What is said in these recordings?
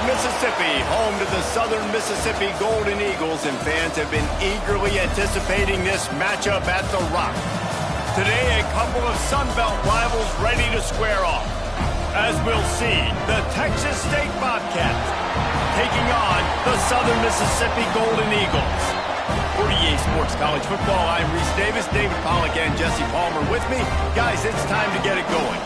Mississippi, home to the Southern Mississippi Golden Eagles, and fans have been eagerly anticipating this matchup at the Rock. Today, a couple of Sun Belt rivals ready to square off. As we'll see, the Texas State Bobcats taking on the Southern Mississippi Golden Eagles. For EA Sports College Football, I'm Reese Davis, David Pollack, and Jesse Palmer with me. Guys, it's time to get it going.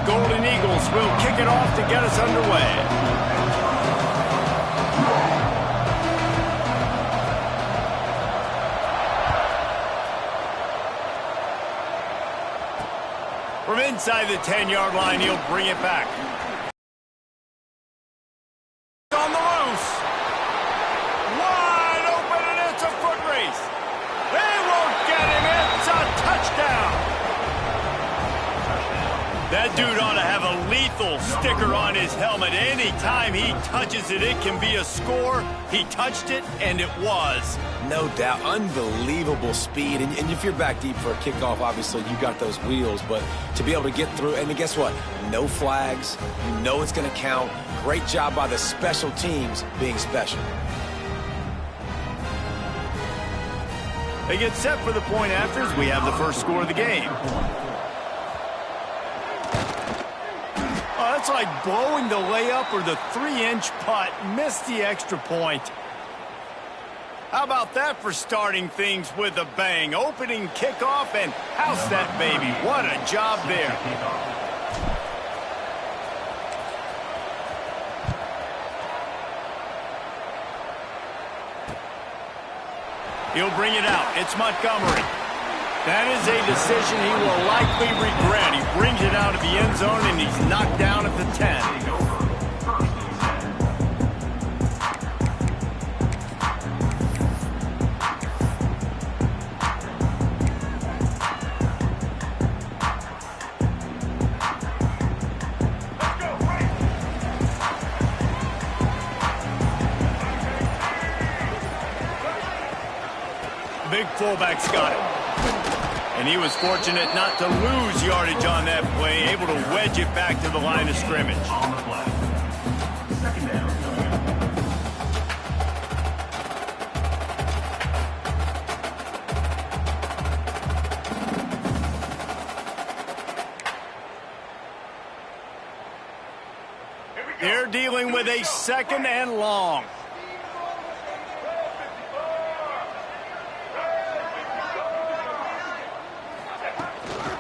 Golden Eagles will kick it off to get us underway. From inside the 10-yard line, he'll bring it back. On the loose. Wide open, and it's a foot race. They won't get him. It's a touchdown. That dude ought to have a lethal sticker on his helmet. Anytime he touches it, it can be a score. He touched it, and it was. No doubt. Unbelievable speed. And if you're back deep for a kickoff, obviously you got those wheels. But to be able to get through, and guess what? No flags. You know it's going to count. Great job by the special teams being special. They get set for the point afters. We have the first score of the game. It's like blowing the layup or the 3-inch putt. Missed the extra point. How about that for starting things with a bang? Opening kickoff and house that baby. What a job there. He'll bring it out. It's Montgomery. That is a decision he will likely regret. He brings it out of the end zone, and he's knocked down at the 10. Big fullback's got it. And he was fortunate not to lose yardage on that play, able to wedge it back to the line of scrimmage. On the play. Second down. They're dealing with a second and long.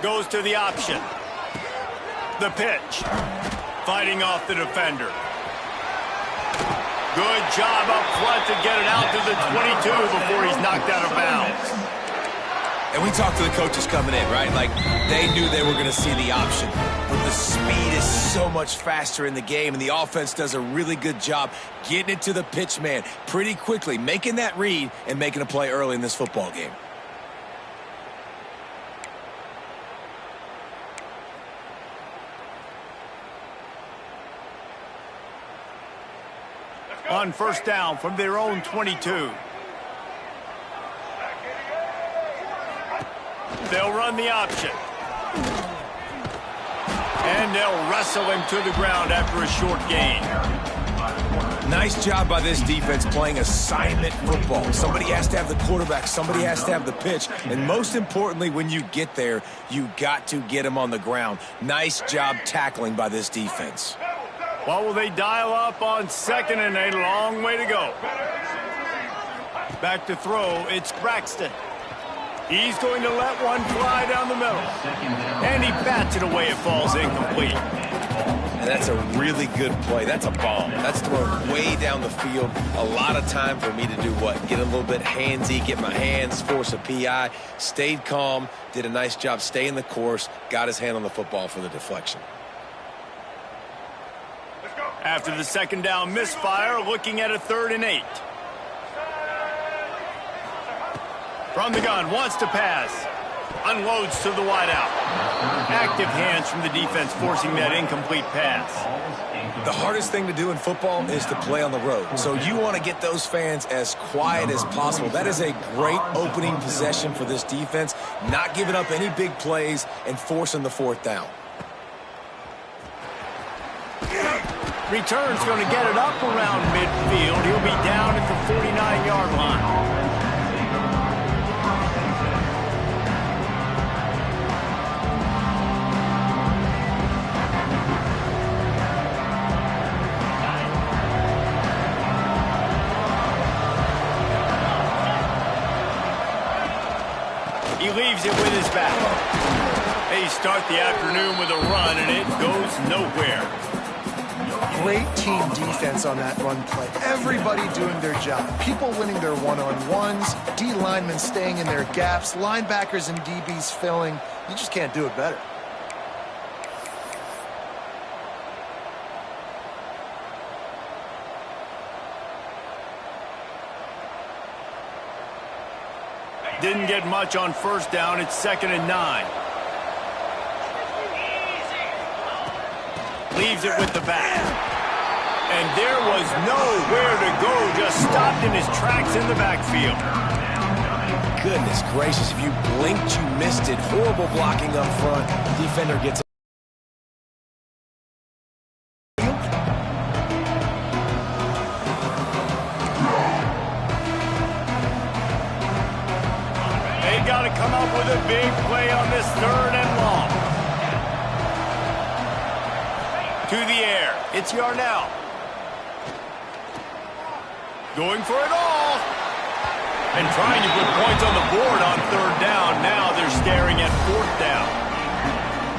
Goes to the option. The pitch. Fighting off the defender. Good job up front to get it out to the 22 before he's knocked out of bounds. And we talked to the coaches coming in, right? Like, they knew they were going to see the option. But the speed is so much faster in the game, and the offense does a really good job getting it to the pitch man pretty quickly, making that read and making a play early in this football game. On first down from their own 22. They'll run the option. And they'll wrestle him to the ground after a short gain. Nice job by this defense playing assignment football. Somebody has to have the quarterback. Somebody has to have the pitch. And most importantly, when you get there, you got to get him on the ground. Nice job tackling by this defense. What will they dial up on second and a long way to go? Back to throw, it's Braxton. He's going to let one fly down the middle. And he bats it away, it falls incomplete. And that's a really good play. That's a bomb. That's thrown way down the field. A lot of time for me to do what? Get a little bit handsy, get my hands, force a PI. Stayed calm, did a nice job staying the course, got his hand on the football for the deflection. After the second down misfire, looking at a 3rd and 8. From the gun, wants to pass. Unloads to the wideout. Active hands from the defense forcing that incomplete pass. The hardest thing to do in football is to play on the road. So you want to get those fans as quiet as possible. That is a great opening possession for this defense. Not giving up any big plays and forcing the fourth down. Return's going to get it up around midfield. He'll be down at the 49-yard line. He leaves it with his back. They start the afternoon with a run, and it goes nowhere. Great team defense on that run play. Everybody doing their job. People winning their one-on-ones, D linemen staying in their gaps, linebackers and DBs filling. You just can't do it better. Didn't get much on first down. It's 2nd and 9. Leaves it with the back. And there was nowhere to go. Just stopped in his tracks in the backfield. Goodness gracious, if you blinked, you missed it. Horrible blocking up front. Defender gets it. Got to come up with a big play on this 3rd and long. To the air. It's Yarnell. Going for it all. And trying to put points on the board on 3rd down. Now they're staring at 4th down.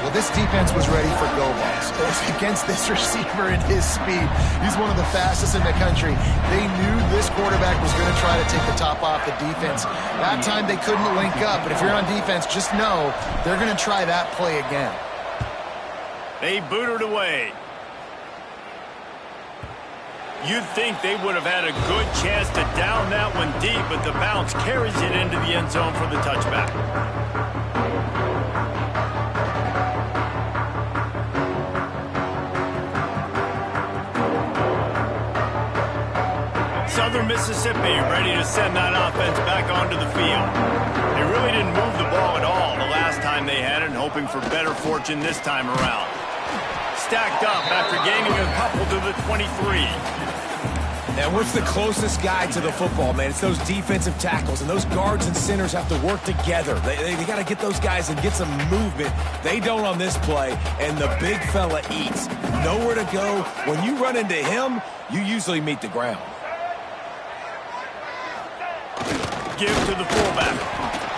Well, this defense was ready for go balls. Against this receiver and his speed, he's one of the fastest in the country. They knew this quarterback was going to try to take the top off the defense. That time they couldn't link up, but if you're on defense, just know they're going to try that play again. They booted away. You'd think they would have had a good chance to down that one deep, but the bounce carries it into the end zone for the touchback. Southern Mississippi ready to send that offense back onto the field. They really didn't move the ball at all the last time they had it, and hoping for better fortune this time around. Stacked up after gaining a couple to the 23. Now, what's the closest guy to the football, man? It's those defensive tackles, and those guards and centers have to work together. They got to get those guys and get some movement. They don't on this play, and the big fella eats. Nowhere to go. When you run into him, you usually meet the ground. Give to the fullback.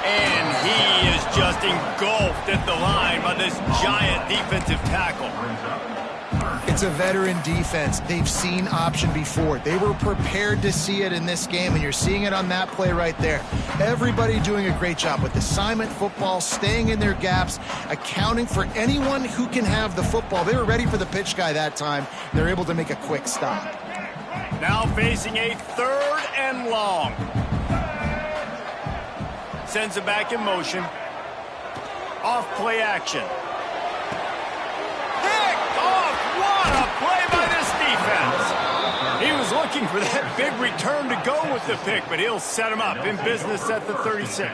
And he is just engulfed at the line by this giant defensive tackle. It's a veteran defense. They've seen option before. They were prepared to see it in this game, and you're seeing it on that play right there. Everybody doing a great job with assignment football, staying in their gaps, accounting for anyone who can have the football. They were ready for the pitch guy that time. They're able to make a quick stop. Now facing a 3rd and long. Sends it back in motion. Off play action. Picked off. What a play by this defense. He was looking for that big return to go with the pick, but he'll set him up in business at the 36.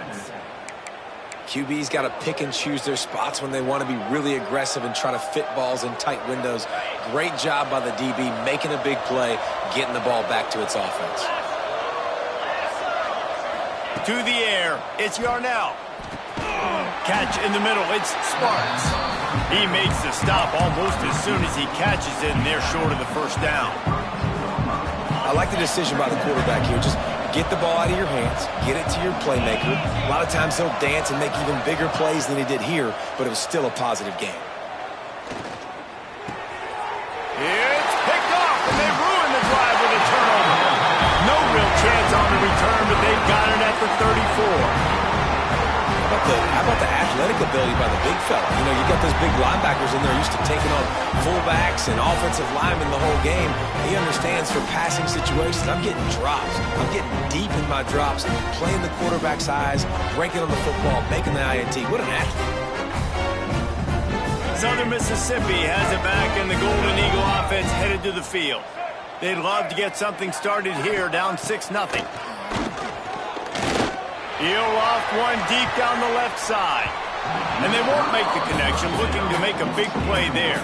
QB's got to pick and choose their spots when they want to be really aggressive and try to fit balls in tight windows. Great job by the DB making a big play, getting the ball back to its offense. To the air, it's Yarnell. Catch in the middle, it's Sparks. He makes the stop almost as soon as he catches it, and they're short of the 1st down. I like the decision by the quarterback here. Just get the ball out of your hands, get it to your playmaker. A lot of times he'll dance and make even bigger plays than he did here, but it was still a positive game. It's picked off, and they ruin the drive with a turnover. No real chance on the return, but they've got it at the 34. How about the athletic ability by the big fella? You know, you got those big linebackers in there used to taking on fullbacks and offensive linemen the whole game. He understands for passing situations. I'm getting drops. I'm getting deep in my drops, playing the quarterback's eyes, breaking on the football, making the INT. What an athlete. Southern Mississippi has it back, and the Golden Eagle offense headed to the field. They'd love to get something started here, down 6-0. He'll loft one deep down the left side. And they won't make the connection, looking to make a big play there.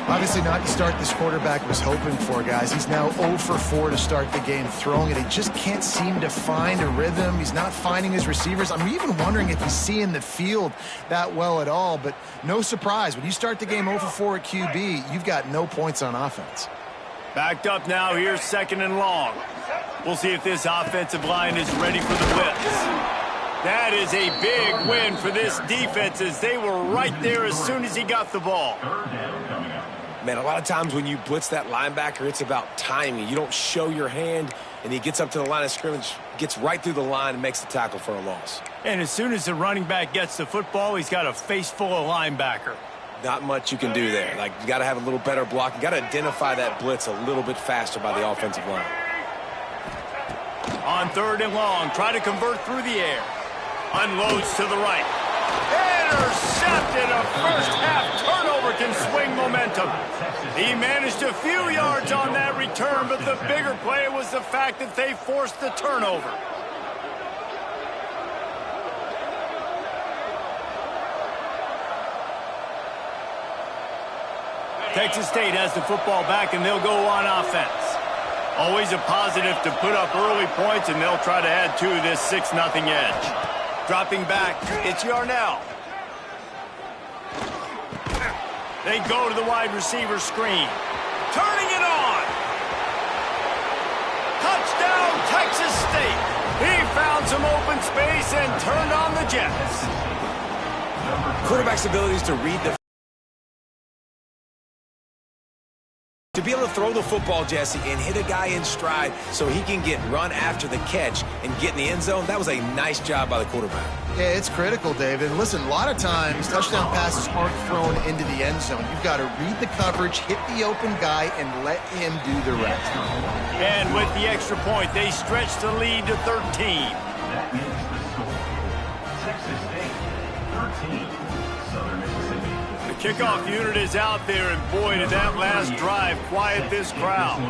Obviously not the start this quarterback was hoping for, guys. He's now 0 for 4 to start the game throwing it. He just can't seem to find a rhythm. He's not finding his receivers. I'm even wondering if he's seeing the field that well at all. But no surprise, when you start the game 0 for 4 at QB, you've got no points on offense. Backed up now, here's 2nd and long. We'll see if this offensive line is ready for the blitz. That is a big win for this defense, as they were right there as soon as he got the ball. Man, a lot of times when you blitz that linebacker, it's about timing. You don't show your hand, and he gets up to the line of scrimmage, gets right through the line, and makes the tackle for a loss. And as soon as the running back gets the football, he's got a face full of linebacker. Not much you can do there. Like, you got to have a little better block. You got to identify that blitz a little bit faster by the offensive line. On 3rd and long, try to convert through the air. Unloads to the right. Intercepted. A first-half turnover can swing momentum. He managed a few yards on that return, but the bigger play was the fact that they forced the turnover. Texas State has the football back, and they'll go on offense. Always a positive to put up early points, and they'll try to add to this 6-0 edge. Dropping back, it's Yarnell. They go to the wide receiver screen. Turning it on. Touchdown, Texas State. He found some open space and turned on the Jets. Quarterback's abilities to read the to be able to throw the football, Jesse, and hit a guy in stride so he can get run after the catch and get in the end zone, that was a nice job by the quarterback. Yeah, it's critical, David. Listen, a lot of times touchdown passes aren't thrown into the end zone. You've got to read the coverage, hit the open guy, and let him do the rest. And with the extra point, they stretch the lead to 13. That is the score. Texas State, 13. Southern Mississippi. The kickoff unit is out there, and boy, did that last drive quiet this crowd.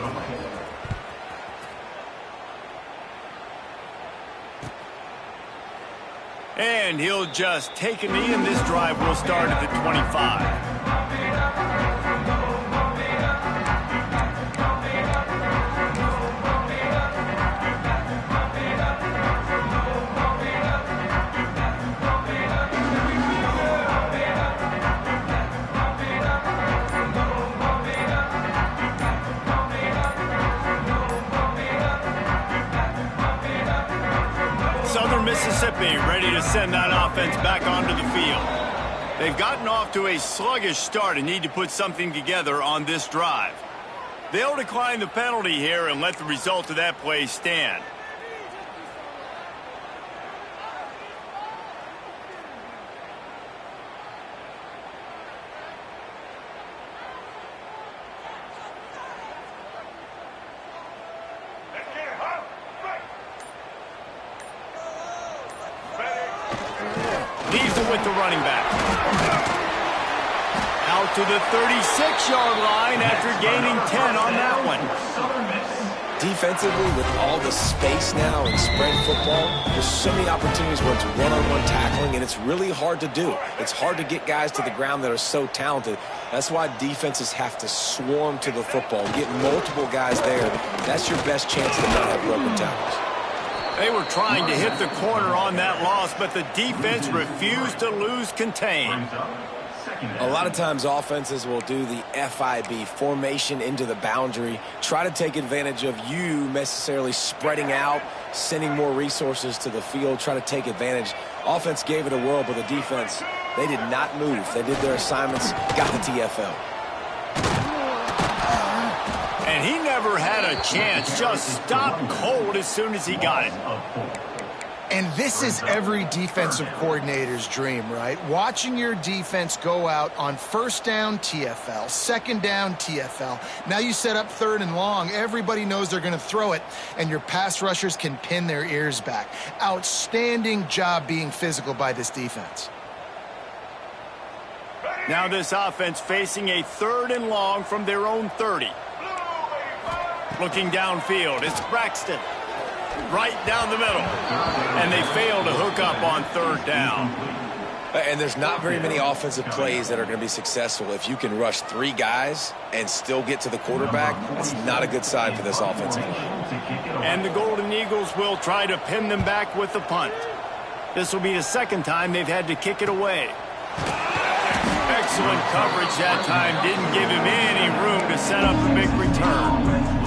And he'll just take a knee, and this drive will start at the 25. Southern Mississippi ready to send that offense back onto the field. They've gotten off to a sluggish start and need to put something together on this drive. They'll decline the penalty here and let the result of that play stand. Leaves it with the running back. Out to the 36-yard line after gaining 10 on that one. Defensively, with all the space now and spread football, there's so many opportunities where it's one-on-one tackling, and it's really hard to do. It's hard to get guys to the ground that are so talented. That's why defenses have to swarm to the football. Get multiple guys there. That's your best chance to not have broken tackles. They were trying to hit the corner on that loss, but the defense refused to lose contain. A lot of times offenses will do the FIB, formation into the boundary, try to take advantage of you necessarily spreading out, sending more resources to the field, try to take advantage. Offense gave it a whirl, but the defense, they did not move. They did their assignments, got the TFL. And he never had a chance, just stopped cold as soon as he got it. And this is every defensive coordinator's dream, right? Watching your defense go out on first down, TFL, second down, TFL. Now you set up third and long. Everybody knows they're going to throw it, and your pass rushers can pin their ears back. Outstanding job being physical by this defense. Now this offense facing a third and long from their own 30. Looking downfield, it's Braxton. Right down the middle. And they fail to hook up on third down. And there's not very many offensive plays that are going to be successful if you can rush 3 guys and still get to the quarterback. That's not a good sign for this offensive line. And the Golden Eagles will try to pin them back with the punt. This will be the second time they've had to kick it away. Excellent coverage that time. Didn't give him any room to set up the big return.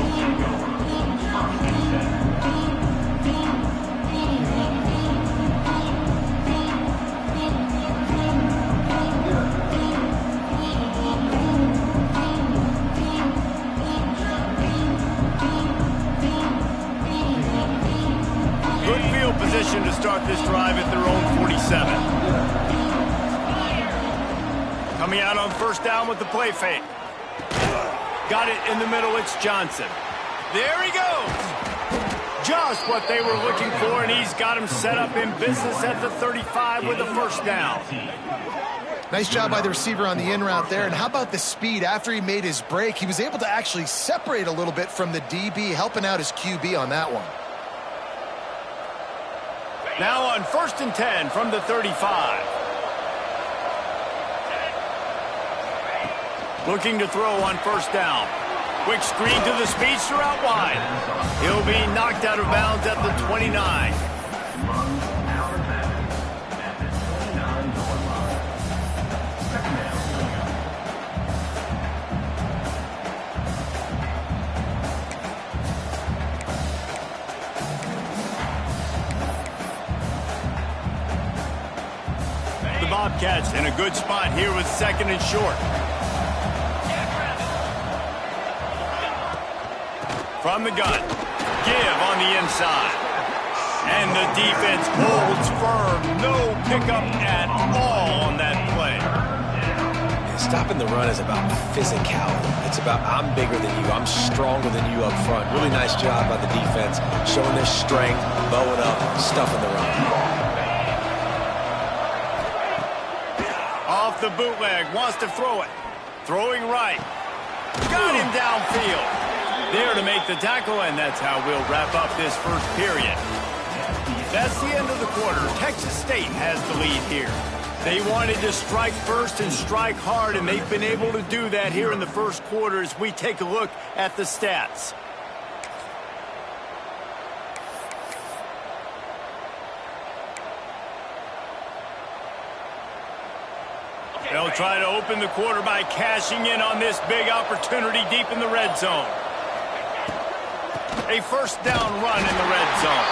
Good field position to start this drive at their own 47. Coming out on first down with the play fake. Got it in the middle, it's Johnson. There he goes. Just what they were looking for, and he's got him set up in business at the 35 with the first down. Nice job by the receiver on the in route there. And how about the speed? After he made his break, he was able to actually separate a little bit from the DB, helping out his QB on that one. Now on first and 10 from the 35. Looking to throw on first down. Quick screen to the speedster out wide. He'll be knocked out of bounds at the 29. The Bobcats in a good spot here with second and short. From the gun, give on the inside. And the defense holds firm. No pickup at all on that play. Stopping the run is about physicality. It's about I'm bigger than you. I'm stronger than you up front. Really nice job by the defense, showing their strength, bowing up, stuffing the run. Off the bootleg, wants to throw it. Throwing right. Got him downfield. There to make the tackle, and that's how we'll wrap up this first period. That's the end of the quarter. Texas State has the lead here. They wanted to strike first and strike hard, and they've been able to do that here in the first quarter as we take a look at the stats. They'll try to open the quarter by cashing in on this big opportunity deep in the red zone. A first down run in the red zone.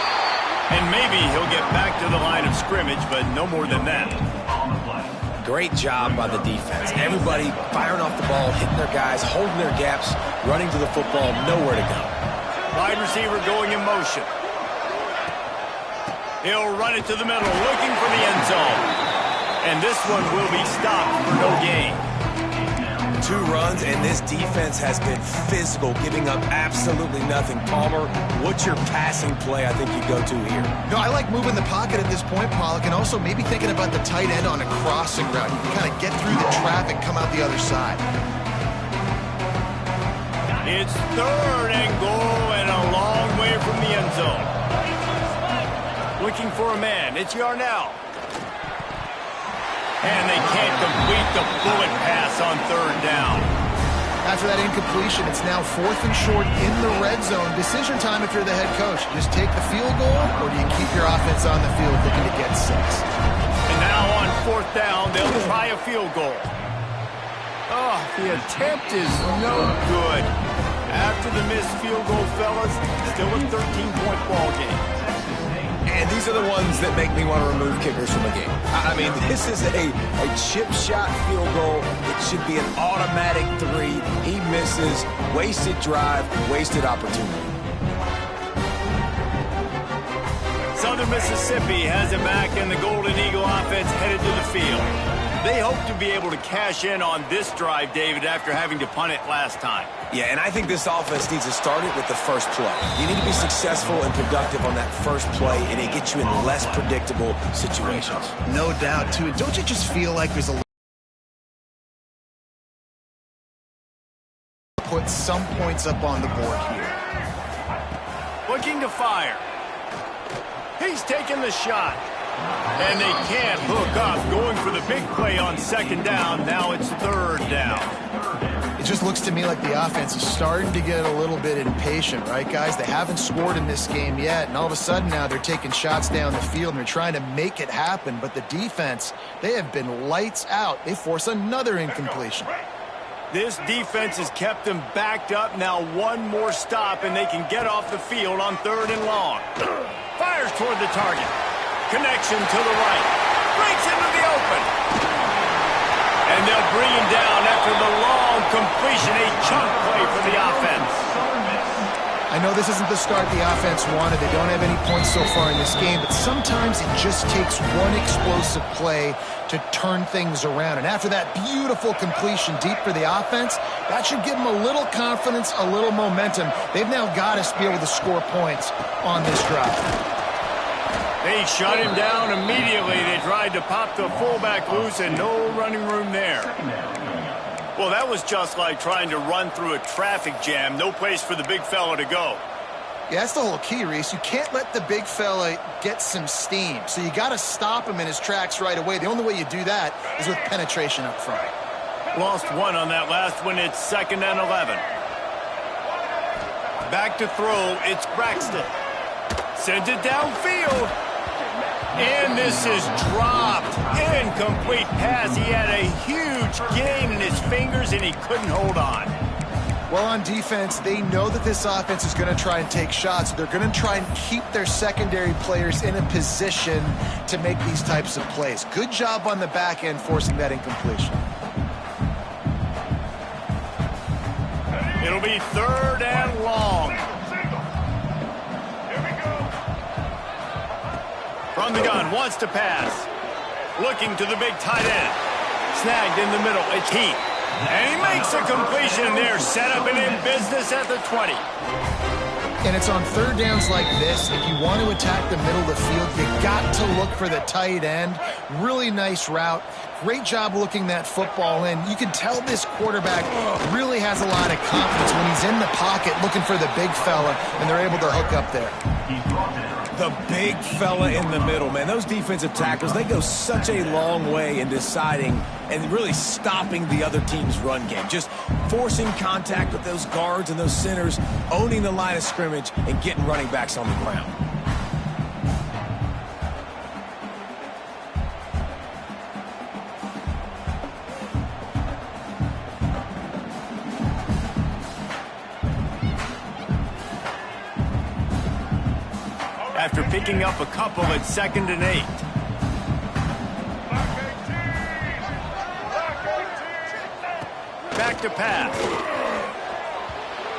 And maybe he'll get back to the line of scrimmage, but no more than that. Great job by the defense. Everybody firing off the ball, hitting their guys, holding their gaps, running to the football, nowhere to go. Wide receiver going in motion. He'll run it to the middle, looking for the end zone. And this one will be stopped for no gain. 2 runs, and this defense has been physical, giving up absolutely nothing. Palmer, what's your passing play I think you go to here? No, I like moving the pocket at this point, Pollock, and also maybe thinking about the tight end on a crossing route. You can kind of get through the traffic, come out the other side. It's third and goal and a long way from the end zone. Looking for a man. It's Yarnell. And they can't complete the bullet pass on third down. After that incompletion, it's now 4th and short in the red zone. Decision time if you're the head coach. Just take the field goal, or do you keep your offense on the field looking to get 6? And now on 4th down, they'll try a field goal. Oh, the attempt is no good. After the missed field goal, fellas, still a 13-point ball game. And these are the ones that make me want to remove kickers from a game. I mean, this is a chip shot field goal. It should be an automatic 3. He misses. Wasted drive, wasted opportunity. Southern Southern Mississippi has it back, and the Golden Eagle offense headed to the field. They hope to be able to cash in on this drive, David, after having to punt it last time. Yeah, and I think this offense needs to start it with the first play. You need to be successful and productive on that first play, and it gets you in less predictable situations. No doubt, too. Don't you just feel like there's a put some points up on the board here? Looking to fire. He's taking the shot. And they can't hook up, going for the big play on second down. Now it's third down. It just looks to me like the offense is starting to get a little bit impatient, right, guys? They haven't scored in this game yet, and all of a sudden now they're taking shots down the field and they're trying to make it happen. But the defense, they have been lights out. They force another incompletion. This defense has kept them backed up. Now one more stop, and they can get off the field on third and long. Fires toward the target. Connection to the right. Breaks into the open. And they'll bring him down after the long completion. A chunk play for the offense. I know this isn't the start the offense wanted. They don't have any points so far in this game, but sometimes it just takes one explosive play to turn things around. And after that beautiful completion deep for the offense, that should give them a little confidence, a little momentum. They've now got to be able to score points on this drive. They shut him down immediately. They tried to pop the fullback loose, and no running room there. Well, that was just like trying to run through a traffic jam. No place for the big fella to go. Yeah, that's the whole key, Reese. You can't let the big fella get some steam. So you got to stop him in his tracks right away. The only way you do that is with penetration up front. Lost one on that last one. It's 2nd and 11. Back to throw. It's Braxton. Sends it downfield. And this is dropped. Incomplete pass. He had a huge gain in his fingers, and he couldn't hold on. Well, on defense, they know that this offense is going to try and take shots. They're going to try and keep their secondary players in a position to make these types of plays. Good job on the back end forcing that incompletion. It'll be 3rd and long. From the gun, wants to pass. Looking to the big tight end. Snagged in the middle, it's Heath. And he makes a completion there, set up and in business at the 20. And it's on third downs like this. If you want to attack the middle of the field, you got to look for the tight end. Really nice route. Great job looking that football in. You can tell this quarterback really has a lot of confidence when he's in the pocket looking for the big fella, and they're able to hook up there. The big fella in the middle, man. Those defensive tackles, they go such a long way in deciding and really stopping the other team's run game. Just forcing contact with those guards and those centers, owning the line of scrimmage, and getting running backs on the ground. After picking up a couple at 2nd and 8. Back to pass.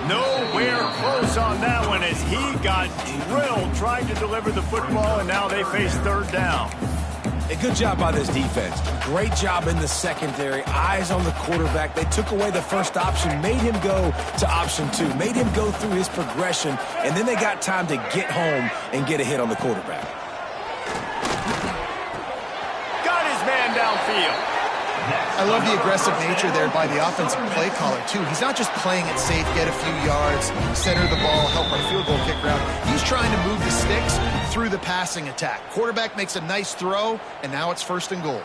Nowhere close on that one as he got drilled trying to deliver the football, and now they face 3rd down. A good job by this defense. Great job in the secondary. Eyes on the quarterback. They took away the first option, made him go to option 2, made him go through his progression, and then they got time to get home and get a hit on the quarterback. Got his man downfield. I love the aggressive nature there by the offensive play caller, too. He's not just playing it safe, get a few yards, center the ball, help our field goal kicker out. He's trying to move the sticks through the passing attack. Quarterback makes a nice throw, and now it's 1st and goal.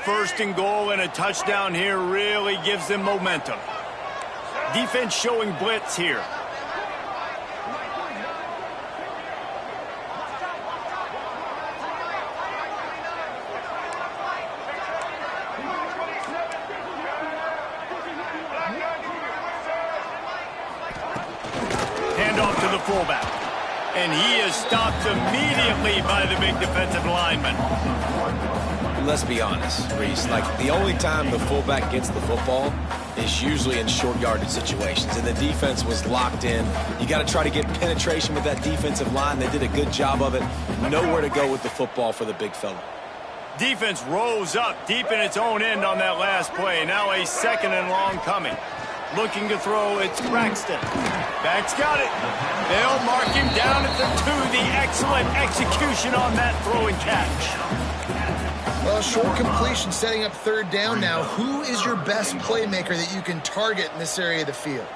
First and goal and a touchdown here really gives them momentum. Defense showing blitz here. Handoff to the fullback. And he is stopped immediately by the big defensive lineman. let's be honest, Reese. Like, the only time the fullback gets the football is usually in short yardage situations, and the defense was locked in. You got to try to get penetration with that defensive line. They did a good job of it. Nowhere to go with the football for the big fella. Defense rose up deep in its own end on that last play. Now a 2nd and long coming. Looking to throw, it's Braxton. Back's got it. They'll mark him down at the 2. The excellent execution on that throw and catch. Well, short completion setting up 3rd down now. Who is your best playmaker that you can target in this area of the field?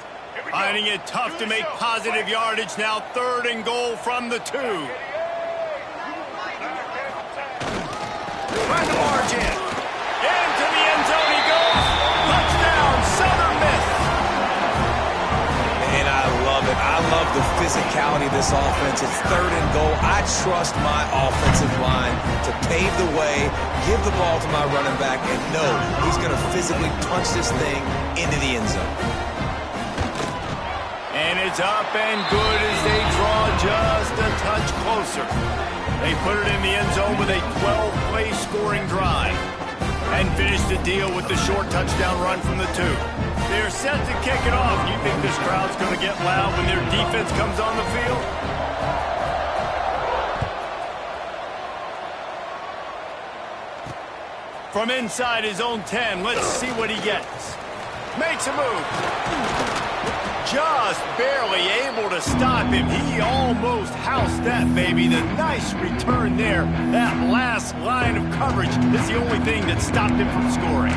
Finding it tough to make positive yardage now. 3rd and goal from the 2. Find the margin. Into the end zone he goes. Touchdown, Southern Miss. And I love it. I love the physicality of this offense. It's 3rd and goal. I trust my offensive line to pave the way, give the ball to my running back, and know he's going to physically punch this thing into the end zone. And it's up and good as they draw just a touch closer. They put it in the end zone with a 12-play scoring drive and finish the deal with the short touchdown run from the 2. They're set to kick it off. You think this crowd's going to get loud when their defense comes on the field? From inside his own 10, let's see what he gets. Makes a move. Just barely able to stop him. He almost housed that baby. The nice return there. That last line of coverage is the only thing that stopped him from scoring.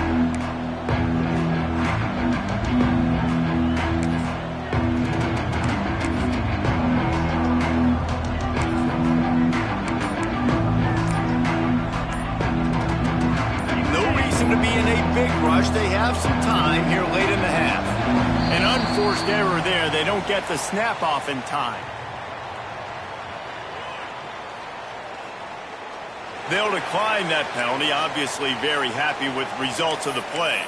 No reason to be in a big rush. They have some time here late in the half. An unforced error there. They don't get the snap off in time. They'll decline that penalty. Obviously very happy with results of the play.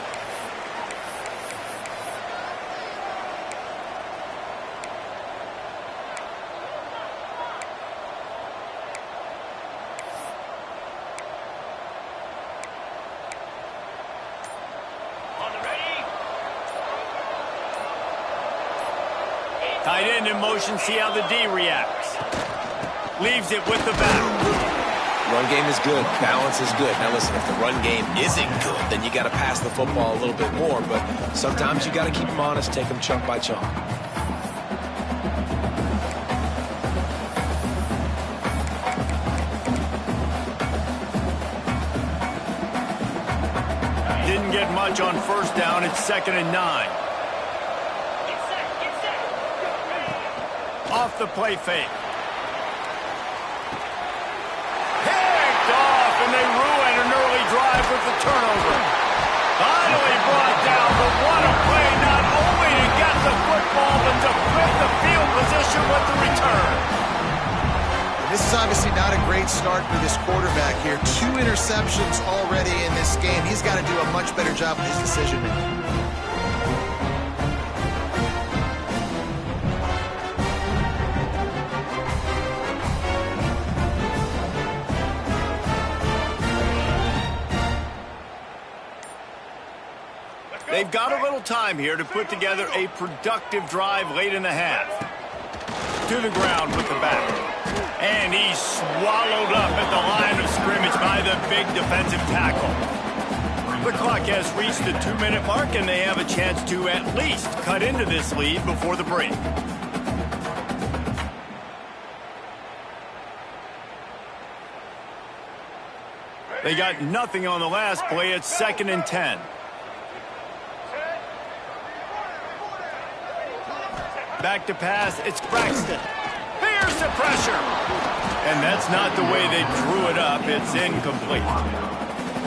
Tight end in motion, see how the D reacts. Leaves it with the back. Run game is good. Balance is good. Now listen, if the run game isn't good, then you got to pass the football a little bit more. But sometimes you got to keep them honest, take them chunk by chunk. Didn't get much on 1st down. It's 2nd and 9. Off the play fake. Picked off, and they ruin an early drive with the turnover. Finally brought down, but what a play, not only to get the football, but to flip the field position with the return. And this is obviously not a great start for this quarterback here. 2 interceptions already in this game. He's got to do a much better job with his decision-making. They've got a little time here to put together a productive drive late in the half. To the ground with the back. And he's swallowed up at the line of scrimmage by the big defensive tackle. The clock has reached the 2-minute mark, and they have a chance to at least cut into this lead before the break. They got nothing on the last play. It's 2nd and 10. Back to pass, it's Braxton. Here's the pressure. And that's not the way they drew it up. It's incomplete.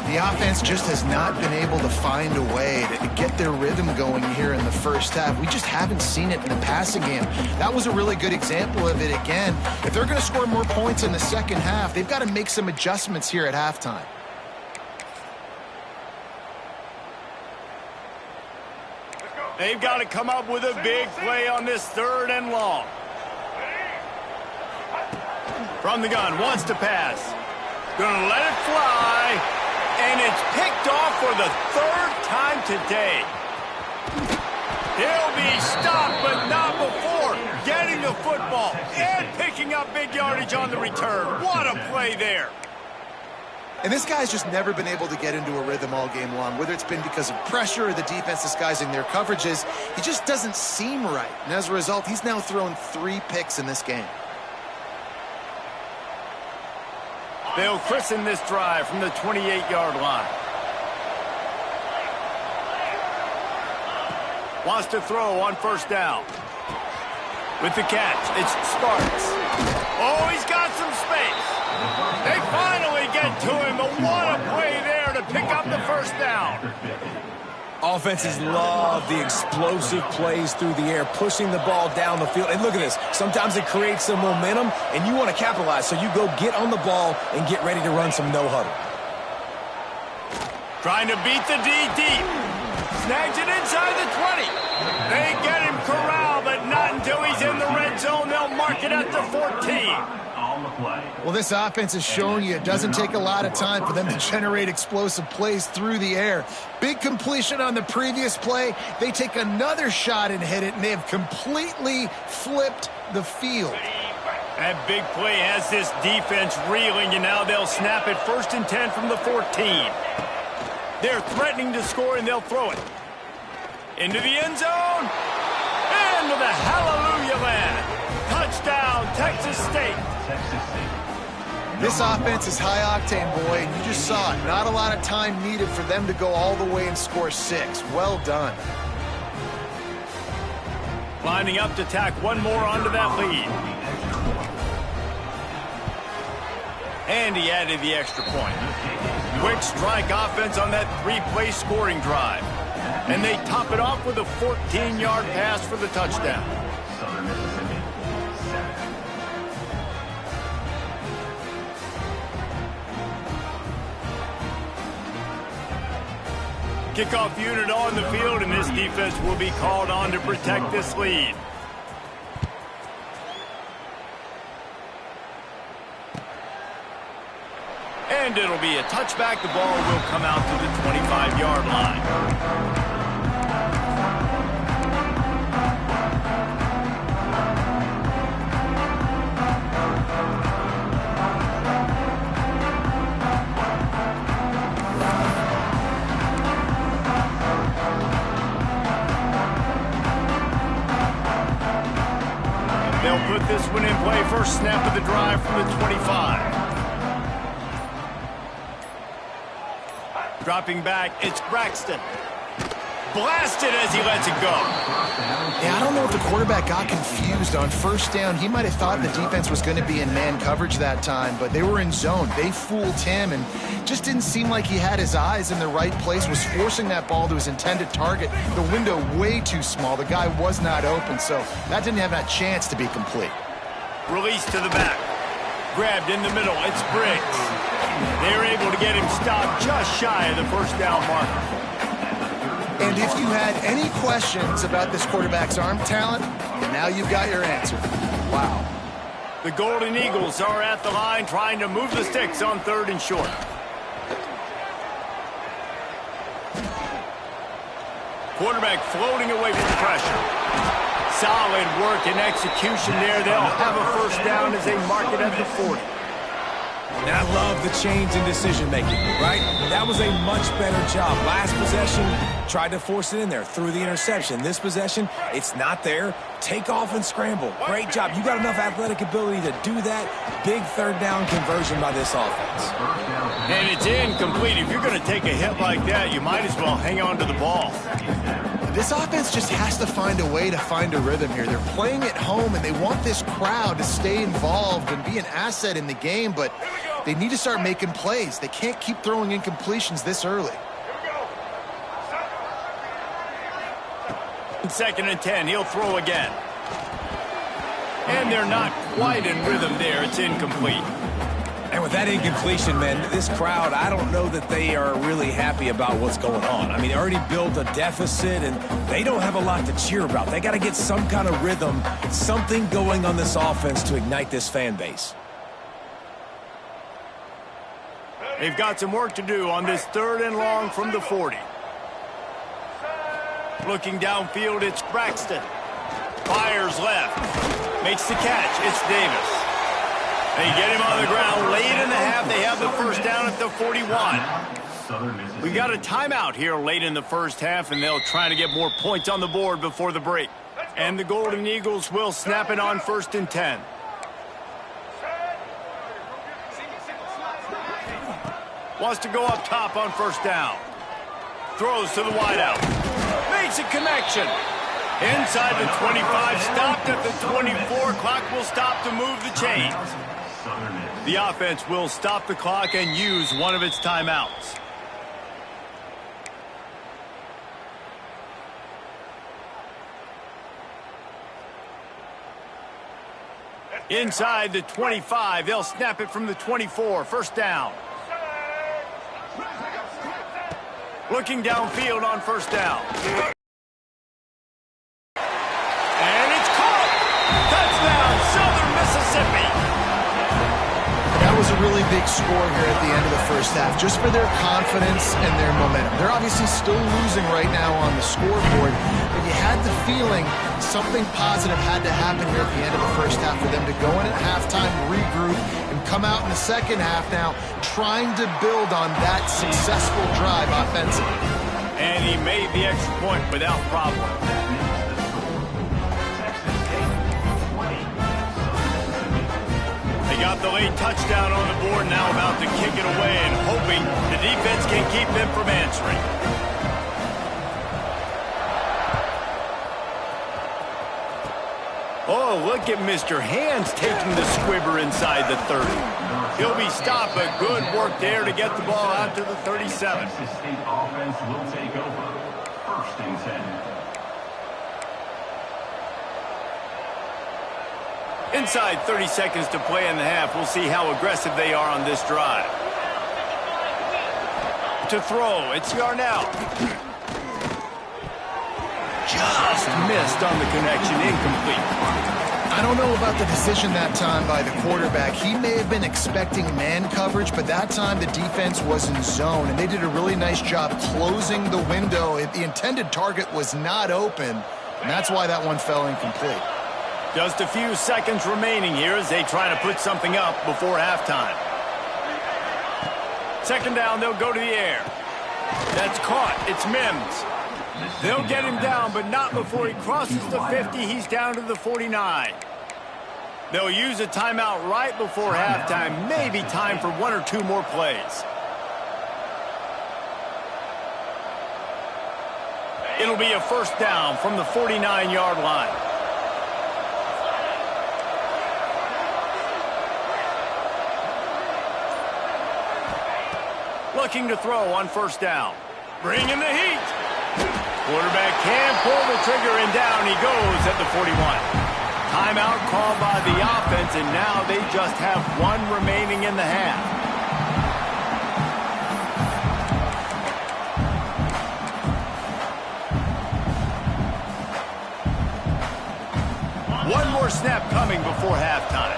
The offense just has not been able to find a way to get their rhythm going here in the first half. We just haven't seen it in the passing game. That was a really good example of it again. If they're going to score more points in the second half, they've got to make some adjustments here at halftime. They've got to come up with a big play on this 3rd and long. From the gun, wants to pass. Gonna let it fly. And it's picked off for the third time today. He'll be stopped, but not before getting the football and picking up big yardage on the return. What a play there. And this guy's just never been able to get into a rhythm all game long, whether it's been because of pressure or the defense disguising their coverages. He just doesn't seem right. And as a result, he's now thrown 3 picks in this game. They'll christen this drive from the 28-yard line. Wants to throw on first down. With the catch, it's Sparks. Oh, he's got some space. They finally get to him, but what a play there to pick up the first down. Offenses love the explosive plays through the air, pushing the ball down the field. And look at this. Sometimes it creates some momentum, and you want to capitalize. So you go get on the ball and get ready to run some no-huddle. Trying to beat the D deep. Snags it inside the 20. They get him corralled, but not until he's in the red zone. They'll mark it at the 14. Well, this offense has shown you it doesn't take a lot of time for them to generate explosive plays through the air. Big completion on the previous play. They take another shot and hit it, and they have completely flipped the field. That big play has this defense reeling, and now they'll snap it 1st and 10 from the 14. They're threatening to score, and they'll throw it. Into the end zone. Into the hallelujah land. Touchdown, Texas State. This offense is high-octane, boy, and you just saw it. Not a lot of time needed for them to go all the way and score 6. Well done. Lining up to tack one more onto that lead. And he added the extra point. Quick strike offense on that 3-play scoring drive. And they top it off with a 14-yard pass for the touchdown. Southern Mississippi, 7. Kickoff unit on the field, and this defense will be called on to protect this lead. And it'll be a touchback. The ball will come out to the 25-yard line. They'll put this one in play. First snap of the drive from the 25. Dropping back, it's Braxton. Blasted as he lets it go. Yeah, I don't know if the quarterback got confused on first down. He might have thought the defense was going to be in man coverage that time, but they were in zone. They fooled him and just didn't seem like he had his eyes in the right place, was forcing that ball to his intended target. The window way too small. The guy was not open, so that didn't have that chance to be complete. Release to the back. Grabbed in the middle, it's Briggs. They're able to get him stopped just shy of the first down marker. And if you had any questions about this quarterback's arm talent, now you've got your answer. Wow. The Golden Eagles are at the line trying to move the sticks on 3rd and short. Quarterback floating away from the pressure. Solid work and execution there. They'll have a first down as they mark it at the 40. And I love the change in decision-making, right? That was a much better job. Last possession, tried to force it in there, threw the interception. This possession, it's not there. Take off and scramble. Great job. You got enough athletic ability to do that. Big 3rd down conversion by this offense. And it's incomplete. If you're going to take a hit like that, you might as well hang on to the ball. This offense just has to find a way to find a rhythm here. They're playing at home, and they want this crowd to stay involved and be an asset in the game, but they need to start making plays. They can't keep throwing incompletions this early. 2nd and 10, he'll throw again. And they're not quite in rhythm there. It's incomplete. And with that incompletion, man, this crowd, I don't know that they are really happy about what's going on. I mean, they already built a deficit, and they don't have a lot to cheer about. They got to get some kind of rhythm, something going on this offense to ignite this fan base. They've got some work to do on this 3rd and long from the 40. Looking downfield, it's Braxton. Fires left. Makes the catch. It's Davis. They get him on the ground late in the half. They have the first down at the 41. We got a timeout here late in the first half, and they'll try to get more points on the board before the break. And the Golden Eagles will snap it on 1st and 10. Wants to go up top on 1st down. Throws to the wideout. Makes a connection. Inside the 25, stopped at the 24. Clock will stop to move the chains. The offense will stop the clock and use one of its timeouts. Inside the 25, they'll snap it from the 24. 1st down. Looking downfield on 1st down. And it's caught! Touchdown, Southern Mississippi! That was a really big score here at the end of the first half, just for their confidence and their momentum. They're obviously still losing right now on the scoreboard, but you had the feeling something positive had to happen here at the end of the first half for them to go in at halftime, regroup, and come out in the second half now trying to build on that successful drive offensively. And he made the extra point without problem. They got the late touchdown on the board, now about to kick it away and hoping the defense can keep them from answering. Oh, look at Mr. Hands taking the squibber inside the 30. He'll be stopped, but good work there to get the ball out to the 37. Texas State offense will take over. 1st and 10. Inside 30 seconds to play in the half. We'll see how aggressive they are on this drive. To throw, it's Yarnell. Just missed on the connection, incomplete. I don't know about the decision that time by the quarterback. He may have been expecting man coverage, but that time the defense was in zone, and they did a really nice job closing the window. The intended target was not open, and that's why that one fell incomplete. Just a few seconds remaining here as they try to put something up before halftime. 2nd down, they'll go to the air. That's caught. It's Mims. They'll get him down, but not before he crosses the 50. He's down to the 49. They'll use a timeout right before halftime. Maybe time for 1 or 2 more plays. It'll be a 1st down from the 49-yard line. Looking to throw on 1st down. Bring in the heat. Quarterback can pull the trigger, and down he goes at the 41. Timeout called by the offense, and now they just have 1 remaining in the half. One more snap coming before halftime.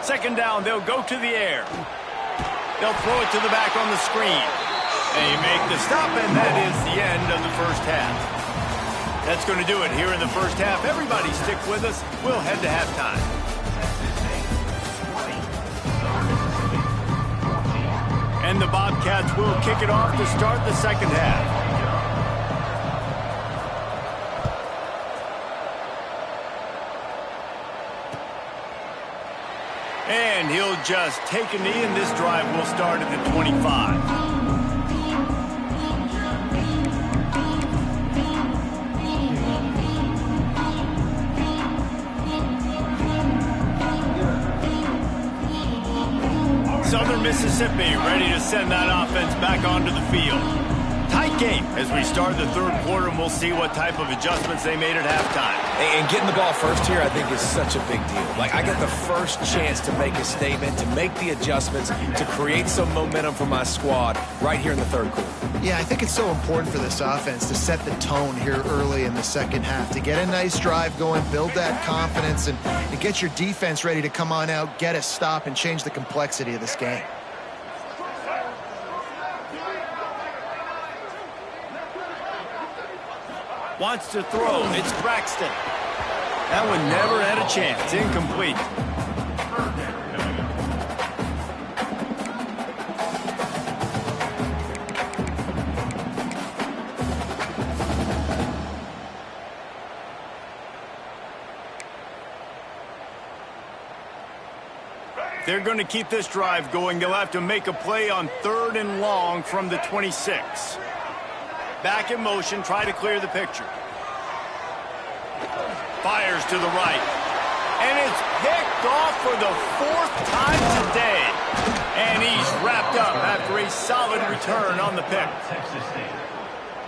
2nd down, they'll go to the air. They'll throw it to the back on the screen. They make the stop, and that is the end of the first half. That's going to do it here in the first half. Everybody stick with us. We'll head to halftime. And the Bobcats will kick it off to start the second half. And he'll just take a knee, and this drive will start at the 25. Southern Mississippi ready to send that offense back onto the field. Tight game as we start the third quarter, and we'll see what type of adjustments they made at halftime. And getting the ball first here, I think, is such a big deal. Like, I get the first chance to make a statement, to make the adjustments, to create some momentum for my squad right here in the third quarter. Yeah, I think it's so important for this offense to set the tone here early in the second half, to get a nice drive going, build that confidence, and get your defense ready to come on out, get a stop, and change the complexity of this game. Wants to throw. It's Braxton. That one never had a chance. Incomplete. They're going to keep this drive going. They'll have to make a play on 3rd and long from the 26. Back in motion, try to clear the picture. Fires to the right. And it's picked off for the 4th time today. And he's wrapped up after a solid return on the pick.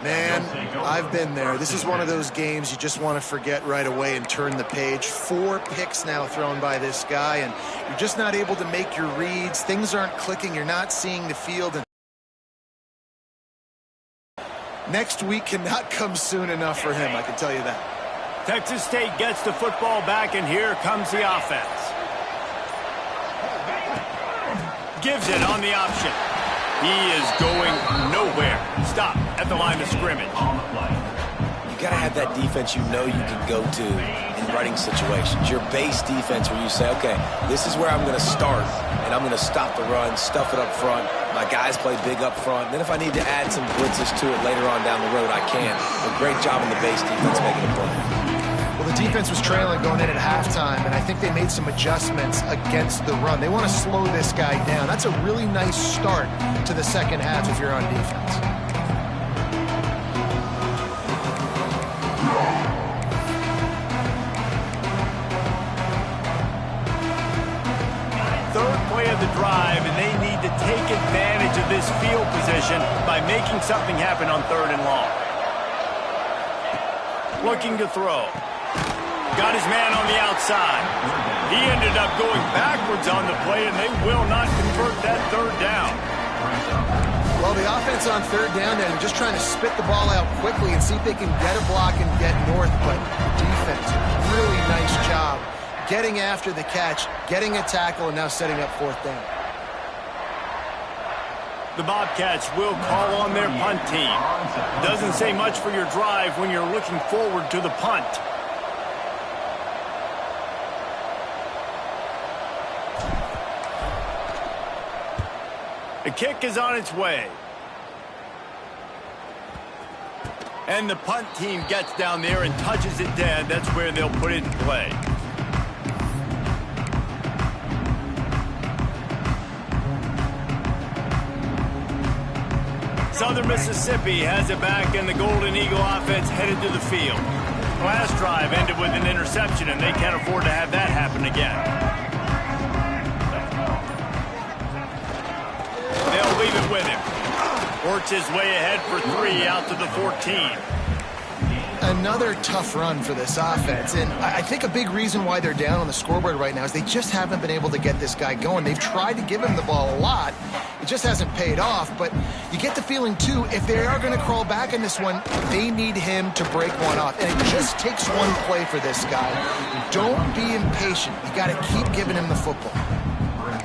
Man, I've been there. This is one of those games you just want to forget right away and turn the page. 4 picks now thrown by this guy, and you're just not able to make your reads. Things aren't clicking. You're not seeing the field. And next week cannot come soon enough for him, I can tell you that. Texas State gets the football back, and here comes the offense. Gives it on the option. He is going nowhere. Stop at the line of scrimmage. You got to have that defense you know you can go to in running situations. Your base defense where you say, okay, this is where I'm going to start, and I'm going to stop the run, stuff it up front. My guys play big up front. Then if I need to add some blitzes to it later on down the road, I can. A great job in the base defense making a play. Well, the defense was trailing going in at halftime, and I think they made some adjustments against the run. They want to slow this guy down. That's a really nice start to the second half if you're on defense. Third play of the drive, and they need to take advantage of this field position by making something happen on 3rd and long. Looking to throw. Got his man on the outside. He ended up going backwards on the play, and they will not convert that 3rd down. Well, the offense on 3rd down there, they're just trying to spit the ball out quickly and see if they can get a block and get north. But the defense, really nice job getting after the catch, getting a tackle, and now setting up 4th down. The Bobcats will call on their punt team. Doesn't say much for your drive when you're looking forward to the punt. The kick is on its way. And the punt team gets down there and touches it dead. That's where they'll put it in play. Southern Mississippi has it back, and the Golden Eagle offense headed to the field. Last drive ended with an interception, and they can't afford to have that happen again. They'll leave it with him. Works his way ahead for 3 out to the 14. Another tough run for this offense, and I think a big reason why they're down on the scoreboard right now is they just haven't been able to get this guy going. They've tried to give him the ball a lot. It just hasn't paid off, but you get the feeling, too, if they are going to crawl back in this one, they need him to break one off, and it just takes one play for this guy. Don't be impatient. You got to keep giving him the football.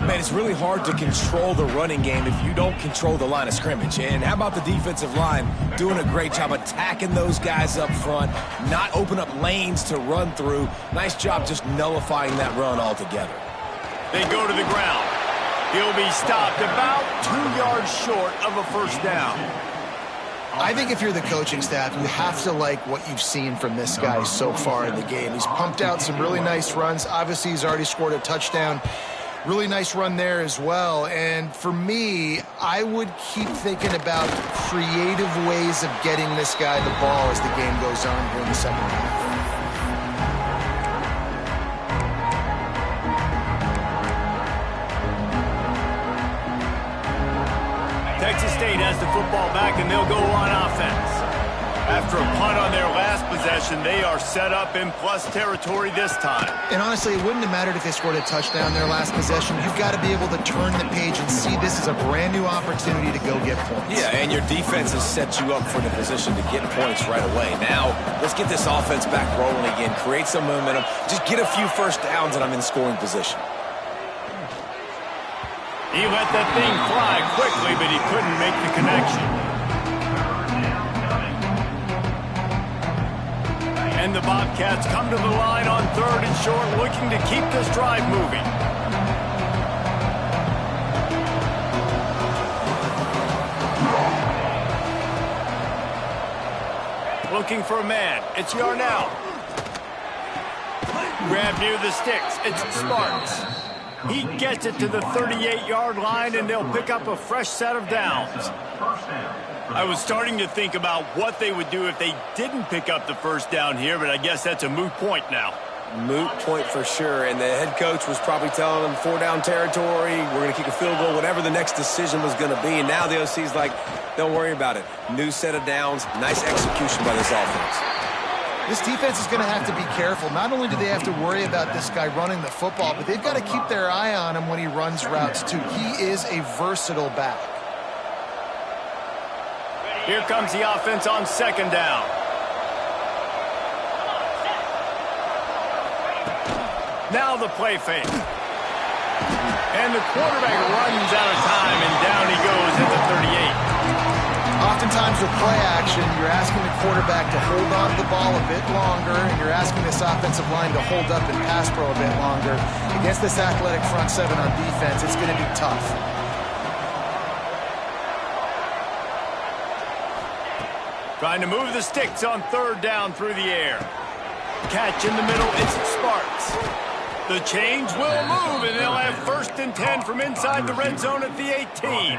Man, it's really hard to control the running game if you don't control the line of scrimmage. And how about the defensive line doing a great job attacking those guys up front, not open up lanes to run through. Nice job just nullifying that run altogether. They go to the ground. He'll be stopped about 2 yards short of a 1st down. I think if you're the coaching staff, you have to like what you've seen from this guy so far in the game. He's pumped out some really nice runs. Obviously, he's already scored a touchdown. Really nice run there as well. And for me, I would keep thinking about creative ways of getting this guy the ball as the game goes on here in the second half. Texas State has the football back, and they'll go on offense. After a punt on their last possession, they are set up in plus territory this time. And honestly, it wouldn't have mattered if they scored a touchdown their last possession. You've got to be able to turn the page and see this as a brand new opportunity to go get points. Yeah, and your defense has set you up for the position to get points right away. Now, let's get this offense back rolling again, create some momentum, just get a few first downs, and I'm in scoring position. He let that thing fly quickly, but he couldn't make the connection. And the Bobcats come to the line on 3rd and short, looking to keep this drive moving. Looking for a man. It's Yarnell. Grab near the sticks. It's Sparks. He gets it to the 38-yard line, and they'll pick up a fresh set of downs. I was starting to think about what they would do if they didn't pick up the first down here, but I guess that's a moot point now. Moot point for sure, and the head coach was probably telling them 4-down territory, we're going to kick a field goal, whatever the next decision was going to be, and now the OC's like, don't worry about it. New set of downs, nice execution by this offense. This defense is going to have to be careful. Not only do they have to worry about this guy running the football, but they've got to keep their eye on him when he runs routes, too. He is a versatile back. Here comes the offense on 2nd down. Now the play fake. And the quarterback runs out of time, and down he goes at the 38. Oftentimes with play action, you're asking the quarterback to hold on to the ball a bit longer, and you're asking this offensive line to hold up and pass pro a bit longer. Against this athletic front seven on defense, it's going to be tough. Trying to move the sticks on 3rd down through the air. Catch in the middle, it's Sparks. The change will move, and they'll have 1st and 10 from inside the red zone at the 18.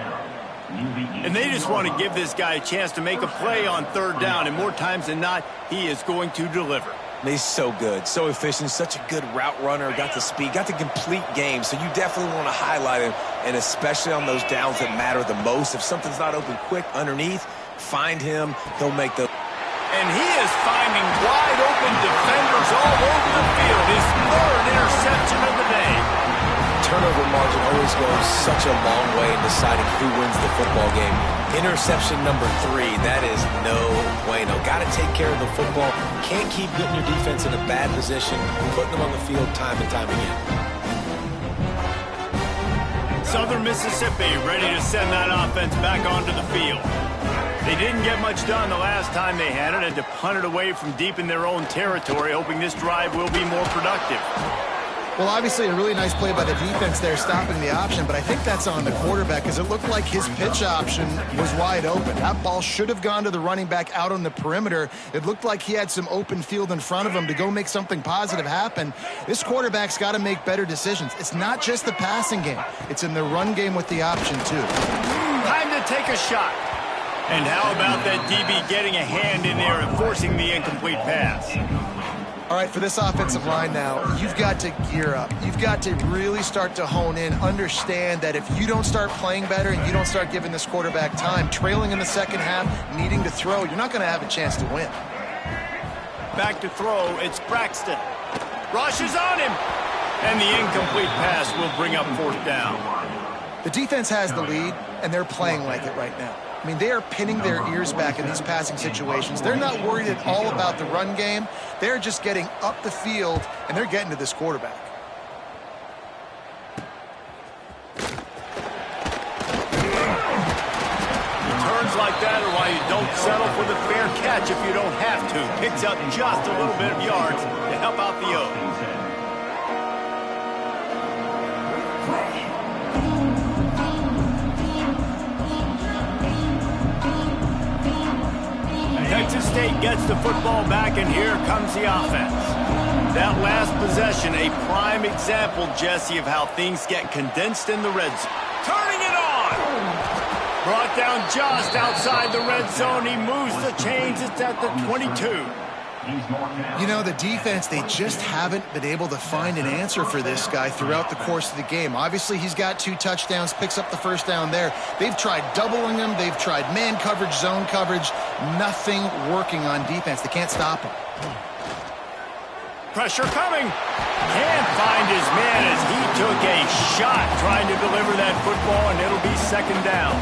And they just want to give this guy a chance to make a play on 3rd down, and more times than not, he is going to deliver. He's so good, so efficient, such a good route runner, got the speed, got the complete game, so you definitely want to highlight him, and especially on those downs that matter the most. If something's not open quick underneath, find him, he'll make the... And he is finding wide open defenders all over the field. His 3rd interception of the day. Turnover margin always goes such a long way in deciding who wins the football game. Interception number 3, that is no bueno. Got to take care of the football. Can't keep getting your defense in a bad position, putting them on the field time and time again. Southern Mississippi ready to send that offense back onto the field. They didn't get much done the last time they had it, had to punt it away from deep in their own territory, hoping this drive will be more productive. Well, obviously a really nice play by the defense there, stopping the option, but I think that's on the quarterback because it looked like his pitch option was wide open. That ball should have gone to the running back out on the perimeter. It looked like he had some open field in front of him to go make something positive happen. This quarterback's got to make better decisions. It's not just the passing game. It's in the run game with the option, too. Time to take a shot. And how about that DB getting a hand in there and forcing the incomplete pass? All right, for this offensive line now, you've got to gear up. You've got to really start to hone in, understand that if you don't start playing better and you don't start giving this quarterback time, trailing in the second half, needing to throw, you're not going to have a chance to win. Back to throw, it's Braxton. Rushes on him. And the incomplete pass will bring up 4th down. The defense has the lead, and they're playing like it right now. I mean, they are pinning their ears back in these passing situations. They're not worried at all about the run game. They're just getting up the field, and they're getting to this quarterback. Returns like that are why you don't settle for the fair catch if you don't have to. Picks up just a little bit of yards to help out the O. Texas State gets the football back, and here comes the offense. That last possession, a prime example, Jesse, of how things get condensed in the red zone. Turning it on! Brought down just outside the red zone. He moves the chains. It's at the 22. You know, the defense, they just haven't been able to find an answer for this guy throughout the course of the game. Obviously, he's got 2 touchdowns, picks up the first down there. They've tried doubling him. They've tried man coverage, zone coverage. Nothing working on defense. They can't stop him. Pressure coming. Can't find his man as he took a shot trying to deliver that football, and it'll be second down.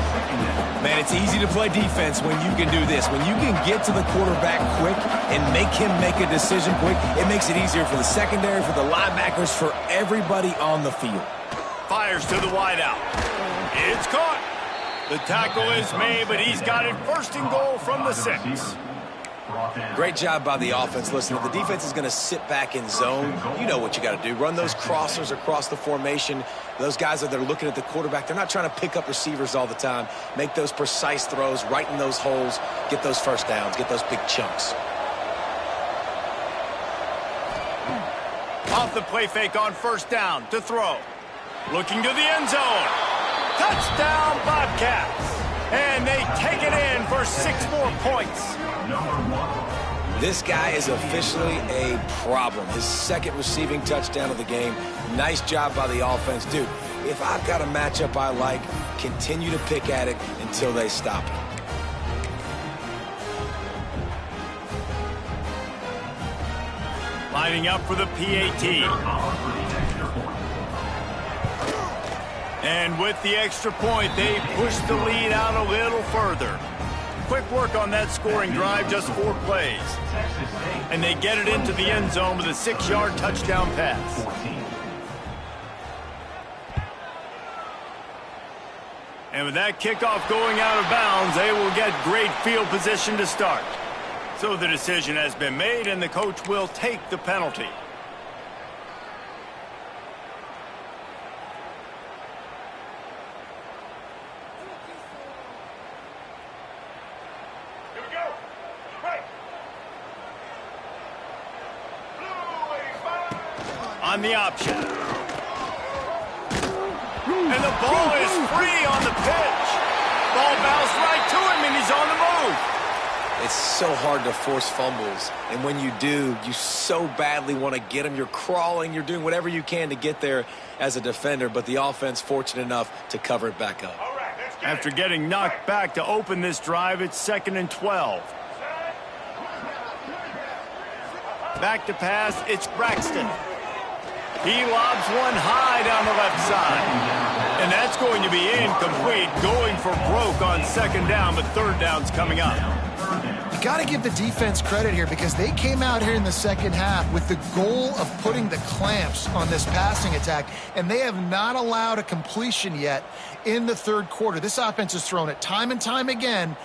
Man, it's easy to play defense when you can do this. When you can get to the quarterback quick and make him make a decision quick, it makes it easier for the secondary, for the linebackers, for everybody on the field. Fires to the wideout. It's caught. The tackle is made, but he's got it first and goal from the 6. Great job by the offense. Listen, if the defense is going to sit back in zone, you know what you got to do. Run those crossers across the formation. Those guys that are looking at the quarterback, they're not trying to pick up receivers all the time. Make those precise throws, right in those holes, get those first downs, get those big chunks. Off the play fake on first down to throw. Looking to the end zone. Touchdown, Bobcats. And they take it in for 6 more points. This guy is officially a problem. His 2nd receiving touchdown of the game. Nice job by the offense. Dude, if I've got a matchup I like, continue to pick at it until they stop it. Lining up for the PAT. And with the extra point, they push the lead out a little further. Quick work on that scoring drive, just 4 plays. And they get it into the end zone with a 6-yard touchdown pass. And with that kickoff going out of bounds, they will get great field position to start. So the decision has been made, and the coach will take the penalty. On the option. And the ball is free on the pitch. Ball bounced right to him, and he's on the move. It's so hard to force fumbles, and when you do, you so badly want to get them. You're crawling, you're doing whatever you can to get there as a defender, but the offense fortunate enough to cover it back up. After getting knocked back to open this drive, it's 2nd and 12. Back to pass, it's Braxton. He lobs one high down the left side. And that's going to be incomplete, going for broke on 2nd down, but 3rd down's coming up. You got to give the defense credit here because they came out here in the second half with the goal of putting the clamps on this passing attack, and they have not allowed a completion yet in the 3rd quarter. This offense has thrown it time and time again,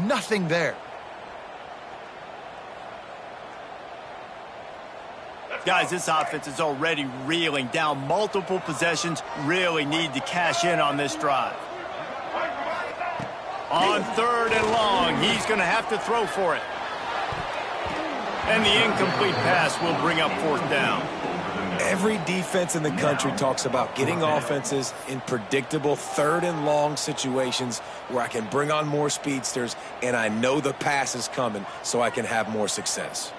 nothing there. Guys, this offense is already reeling down multiple possessions. Really need to cash in on this drive. On 3rd and long, he's going to have to throw for it. And the incomplete pass will bring up 4th down. Every defense in the country talks about getting offenses in predictable 3rd and long situations where I can bring on more speedsters and I know the pass is coming so I can have more success.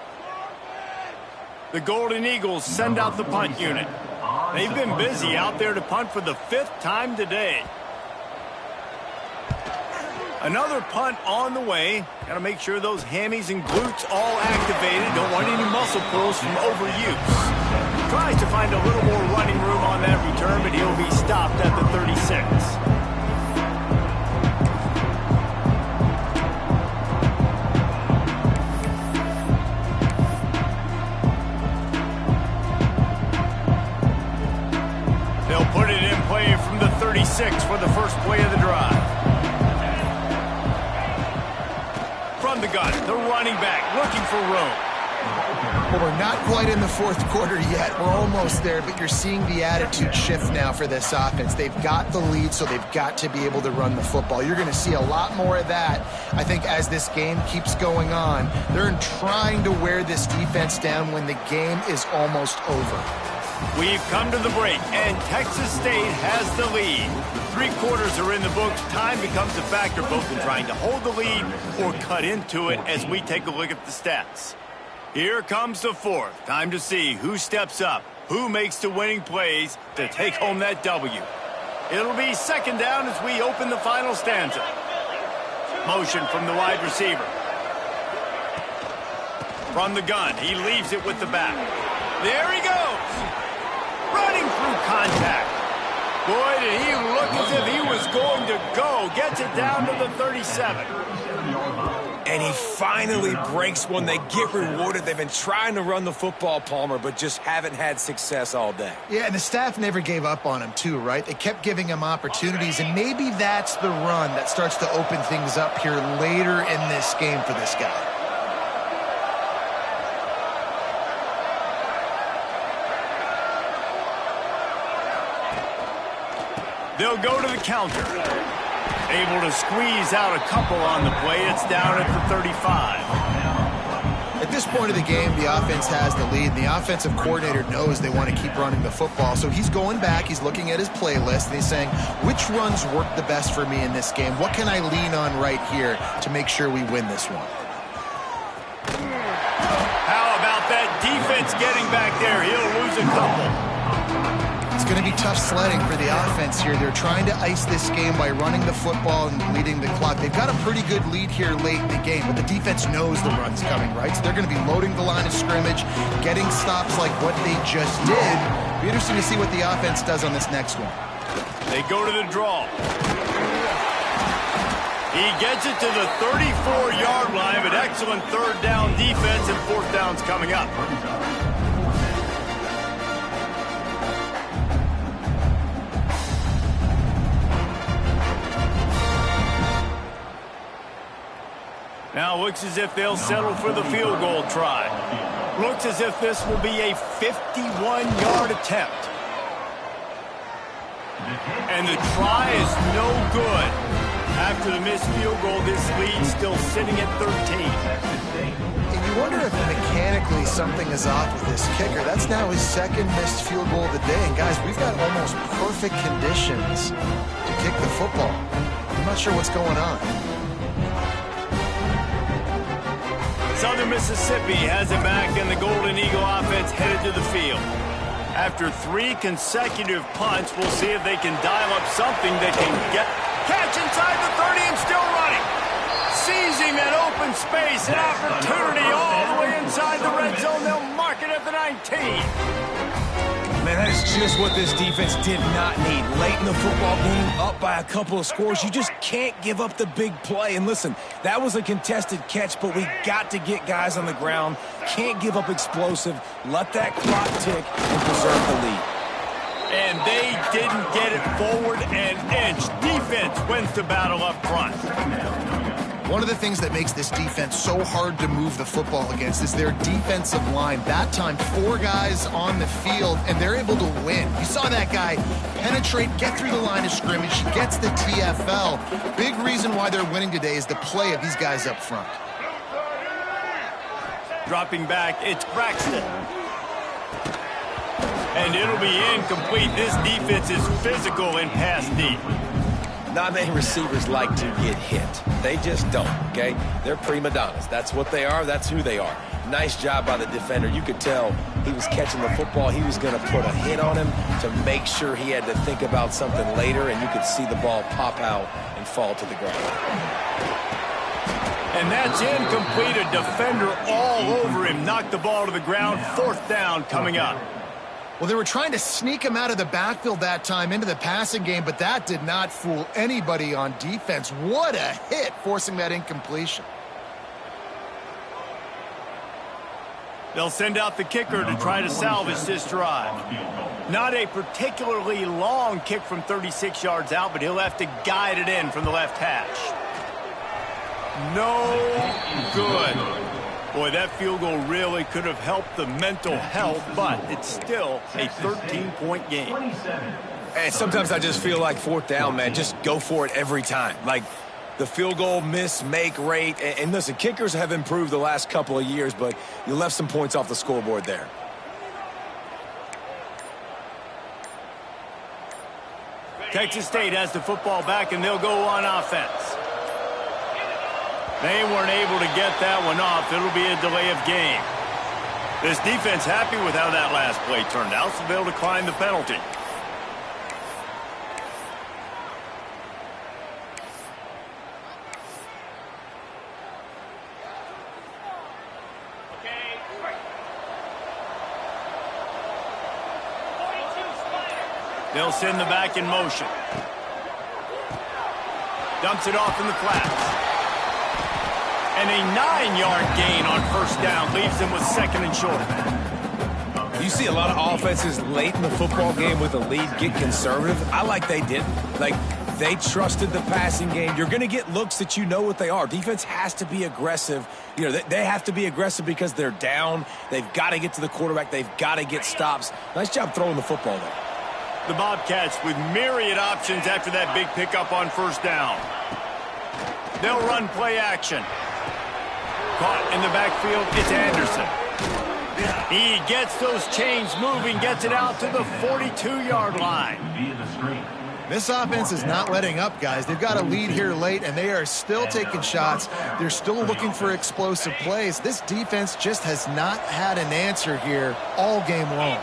The Golden Eagles send out the punt unit. They've been busy out there to punt for the 5th time today. Another punt on the way. Got to make sure those hammies and glutes all activated. Don't want any muscle pulls from overuse. Tries to find a little more running room on that return, but he'll be stopped at the 36. They'll put it in play from the 36 for the first play of the drive. From the gun, the running back looking for room. Well, we're not quite in the 4th quarter yet. We're almost there, but you're seeing the attitude shift now for this offense. They've got the lead, so they've got to be able to run the football. You're going to see a lot more of that, I think, as this game keeps going on. They're trying to wear this defense down when the game is almost over. We've come to the break, and Texas State has the lead. 3 quarters are in the books. Time becomes a factor both in trying to hold the lead or cut into it as we take a look at the stats. Here comes the fourth. Time to see who steps up, who makes the winning plays to take home that W. It'll be second down as we open the final stanza. Motion from the wide receiver. From the gun, he leaves it with the back. There he goes. Running through contact. Boy, did he look as if he was going to go. Gets it down to the 37. And he finally breaks one. They get rewarded. They've been trying to run the football, Palmer, but just haven't had success all day. Yeah, and the staff never gave up on him, too, right? They kept giving him opportunities, and maybe that's the run that starts to open things up here later in this game for this guy. They'll go to the counter. Able to squeeze out a couple on the play. It's down at the 35. At this point of the game, the offense has the lead. The offensive coordinator knows they want to keep running the football. So he's going back. He's looking at his playlist, and he's saying, which runs work the best for me in this game? What can I lean on right here to make sure we win this one? How about that defense getting back there? He'll lose a couple. It's going to be tough sledding for the offense here. They're trying to ice this game by running the football and leading the clock. They've got a pretty good lead here late in the game, but the defense knows the run's coming, right? So they're going to be loading the line of scrimmage, getting stops like what they just did. Be interesting to see what the offense does on this next one. They go to the draw. He gets it to the 34-yard line, but excellent third down defense, and fourth down's coming up. Now looks as if they'll settle for the field goal try. Looks as if this will be a 51-yard attempt. And the try is no good. After the missed field goal, this lead still sitting at 13. And you wonder if mechanically something is off with this kicker. That's now his second missed field goal of the day. And guys, we've got almost perfect conditions to kick the football. I'm not sure what's going on. Southern Mississippi has it back, and the Golden Eagle offense headed to the field. After 3 consecutive punts, we'll see if they can dial up something that can get catch inside the 30 and still running. Seizing that open space, an opportunity all the way inside the red zone. They'll mark it at the 19. Man, that is just what this defense did not need. Late in the football game, up by a couple of scores, you just can't give up the big play. And listen, that was a contested catch, but we got to get guys on the ground. Can't give up explosive. Let that clock tick and preserve the lead. And they didn't get it forward an inch. Defense wins the battle up front. One of the things that makes this defense so hard to move the football against is their defensive line. That time, 4 guys on the field, and they're able to win. You saw that guy penetrate, get through the line of scrimmage. He gets the TFL. Big reason why they're winning today is the play of these guys up front. Dropping back, it's Braxton. And it'll be incomplete. This defense is physical and pass deep. Not many receivers like to get hit. They just don't, okay? They're prima donnas. That's what they are. That's who they are. Nice job by the defender. You could tell he was catching the football. He was going to put a hit on him to make sure he had to think about something later, and you could see the ball pop out and fall to the ground. And that's incomplete. A defender all over him. Knocked the ball to the ground. Fourth down coming up. Well, they were trying to sneak him out of the backfield that time into the passing game, but that did not fool anybody on defense. What a hit, forcing that incompletion. They'll send out the kicker to try to salvage this drive. Not a particularly long kick from 36 yards out, but he'll have to guide it in from the left hash. No good. Boy, that field goal really could have helped the mental health, but it's still a 13-point game. And sometimes I just feel like fourth down, man, just go for it every time. Like the field goal miss-make rate. And listen, kickers have improved the last couple of years, but you left some points off the scoreboard there. Texas State has the football back, and they'll go on offense. They weren't able to get that one off. It'll be a delay of game. This defense happy with how that last play turned out, so they'll decline the penalty. They'll send the back in motion. Dumps it off in the flats. And a 9-yard gain on first down leaves them with second and short. You see a lot of offenses late in the football game with a lead get conservative. I like they didn't. Like, they trusted the passing game. You're going to get looks that you know what they are. Defense has to be aggressive. You know, they have to be aggressive because they're down. They've got to get to the quarterback. They've got to get stops. Nice job throwing the football there. The Bobcats with myriad options after that big pickup on first down. They'll run play action. Caught in the backfield, it's Anderson. He gets those chains moving, gets it out to the 42-yard line. This offense is not letting up, guys. They've got a lead here late, and they are still taking shots. They're still looking for explosive plays. This defense just has not had an answer here all game long.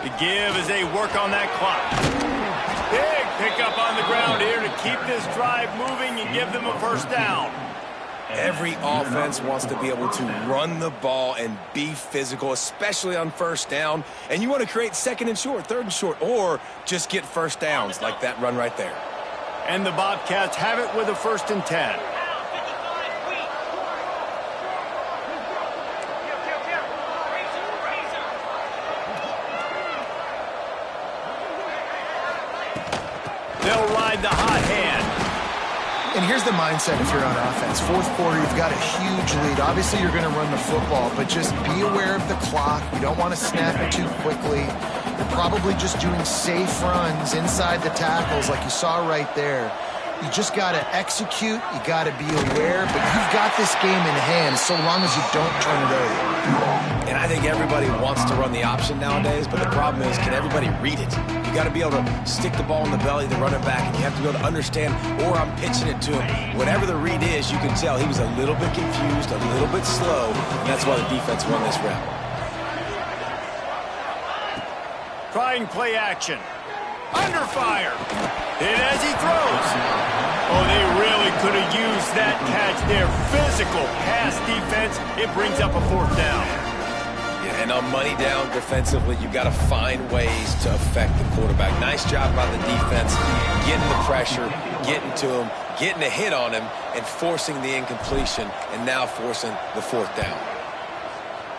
The give as they work on that clock. Big pickup on the ground here to keep this drive moving and give them a first down. Every offense wants to be able to run the ball and be physical, especially on first down. And you want to create second and short, third and short, or just get first downs like that run right there. And the Bobcats have it with a 1st and 10. They'll ride the hot hand. And here's the mindset if you're on offense. Fourth quarter, you've got a huge lead. Obviously, you're going to run the football, but just be aware of the clock. You don't want to snap it too quickly. You're probably just doing safe runs inside the tackles like you saw right there. You just got to execute. You got to be aware, but you've got this game in hand so long as you don't turn it over. And I think everybody wants to run the option nowadays, but the problem is, can everybody read it? You got to be able to stick the ball in the belly of the running back, and you have to be able to understand, or I'm pitching it to him. Whatever the read is, you can tell he was a little bit confused, a little bit slow, and that's why the defense won this round. Trying play action. Under fire. Hit as he throws. Oh, they really could have used that catch there. Physical pass defense. It brings up a 4th down. Yeah, and on money down defensively, you've got to find ways to affect the quarterback. Nice job by the defense, getting the pressure, getting to him, getting a hit on him, and forcing the incompletion, and now forcing the 4th down.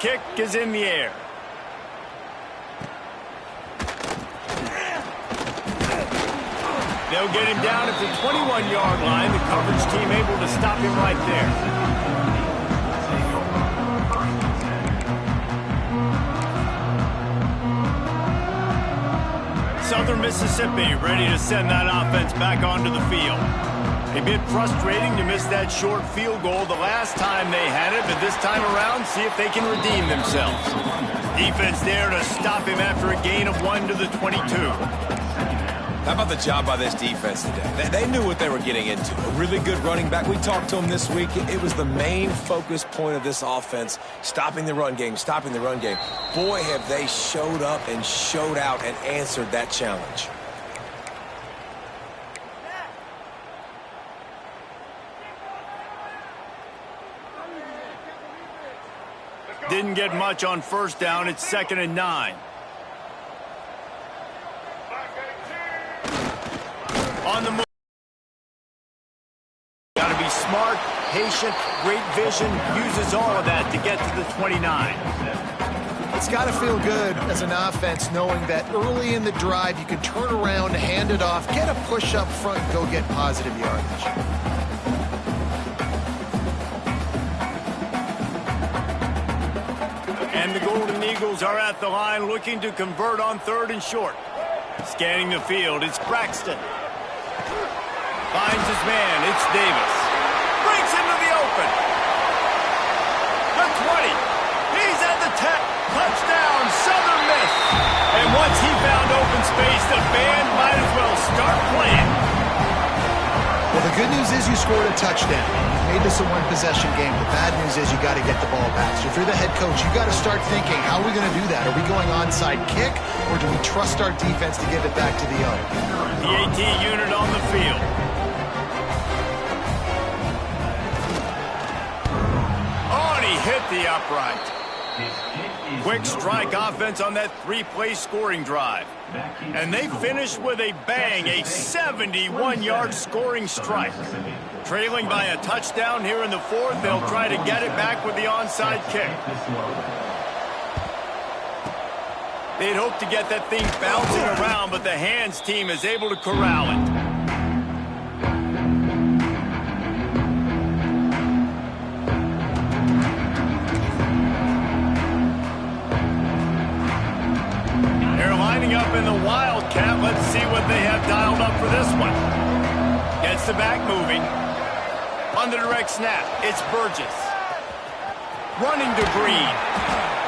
Kick is in the air. They'll get him down at the 21-yard line. The coverage team able to stop him right there. Southern Mississippi ready to send that offense back onto the field. A bit frustrating to miss that short field goal the last time they had it, but this time around, see if they can redeem themselves. Defense there to stop him after a gain of 1 to the 22. How about the job by this defense today? They knew what they were getting into. A really good running back. We talked to him this week. It was the main focus point of this offense, stopping the run game, stopping the run game. Boy, have they showed up and showed out and answered that challenge. Didn't get much on first down. It's 2nd and 9. On the move. Got to be smart, patient, great vision. Uses all of that to get to the 29. It's got to feel good as an offense knowing that early in the drive you can turn around, hand it off, get a push up front, and go get positive yardage. And the Golden Eagles are at the line looking to convert on 3rd and short. Scanning the field, it's Braxton. Finds his man, it's Davis. Breaks into the open. The 20. He's at the 10. Touchdown, Southern Miss. And once he found open space, the band might as well start playing. Well, The good news is you scored a touchdown. You've made this a one-possession game. The bad news is you got to get the ball back. So if you're the head coach, you got to start thinking, how are we going to do that? Are we going onside kick, or do we trust our defense to give it back to the owner? The AT unit on the field. Oh, and he hit the upright. Quick strike offense on that three-play scoring drive. And they finish with a bang, a 71-yard scoring strike. Trailing by a touchdown here in the fourth, they'll try to get it back with the onside kick. They'd hope to get that thing bouncing around, but the hands team is able to corral it. Up in the Wildcat. Let's see what they have dialed up for this one. Gets the back moving. On the direct snap, it's Burgess. Running to Green.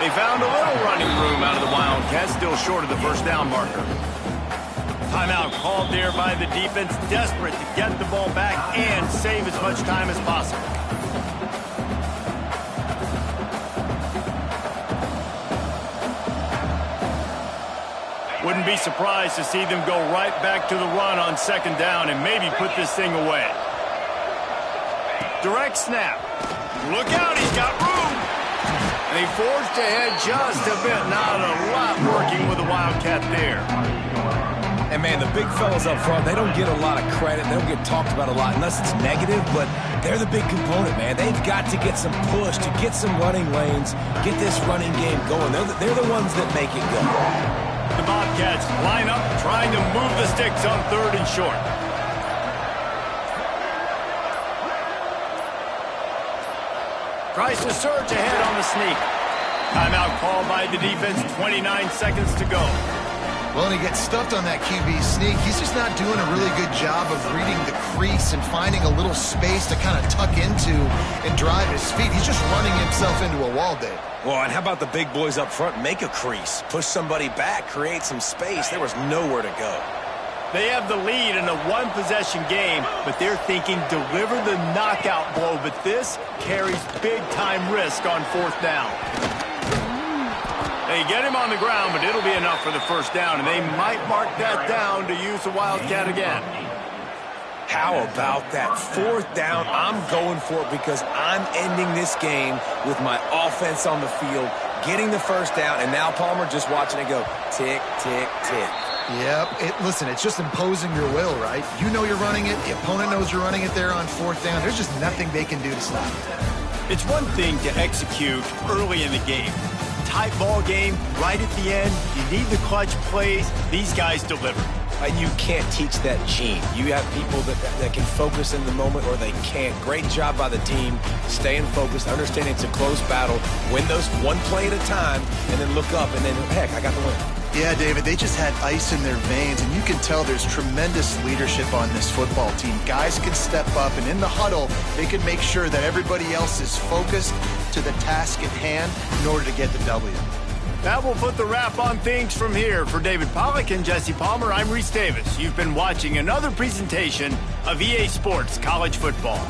They found a little running room out of the Wildcat, still short of the first down marker. Timeout called there by the defense, desperate to get the ball back and save as much time as possible. Wouldn't be surprised to see them go right back to the run on second down and maybe put this thing away. Direct snap. Look out, he's got room. They forged ahead just a bit. Not a lot working with the Wildcat there. And, man, the big fellas up front, they don't get a lot of credit. They don't get talked about a lot unless it's negative, but they're the big component, man. They've got to get some push, to get some running lanes, get this running game going. They're the ones that make it go. The Bobcats line up, trying to move the sticks on third and short. Tries to surge ahead on the sneak. Timeout called by the defense, 29 seconds to go. Well, and he gets stuffed on that QB sneak. He's just not doing a really good job of reading the crease and finding a little space to kind of tuck into and drive his feet. He's just running himself into a wall, Dave. Well, and how about the big boys up front? Make a crease, push somebody back, create some space. There was nowhere to go. They have the lead in a one-possession game, but they're thinking deliver the knockout blow. But this carries big-time risk on fourth down. They get him on the ground, but it'll be enough for the first down, and they might mark that down to use the Wildcat again. How about that fourth down? I'm going for it because I'm ending this game with my offense on the field, getting the first down, and now Palmer just watching it go tick, tick, tick. Yep. Listen, it's just imposing your will, right? You know you're running it. The opponent knows you're running it there on fourth down. There's just nothing they can do to stop it. It's one thing to execute early in the game. Tight ball game, right at the end. You need the clutch plays. These guys deliver. And you can't teach that gene. You have people that can focus in the moment or they can't. Great job by the team, staying focused, understanding it's a close battle, win those one play at a time, and then look up and then, heck, I got the win. Yeah, David, they just had ice in their veins, and you can tell there's tremendous leadership on this football team. Guys can step up, and in the huddle, they can make sure that everybody else is focused to the task at hand in order to get the W. That will put the wrap on things from here. For David Pollack and Jesse Palmer, I'm Reese Davis. You've been watching another presentation of EA Sports College Football.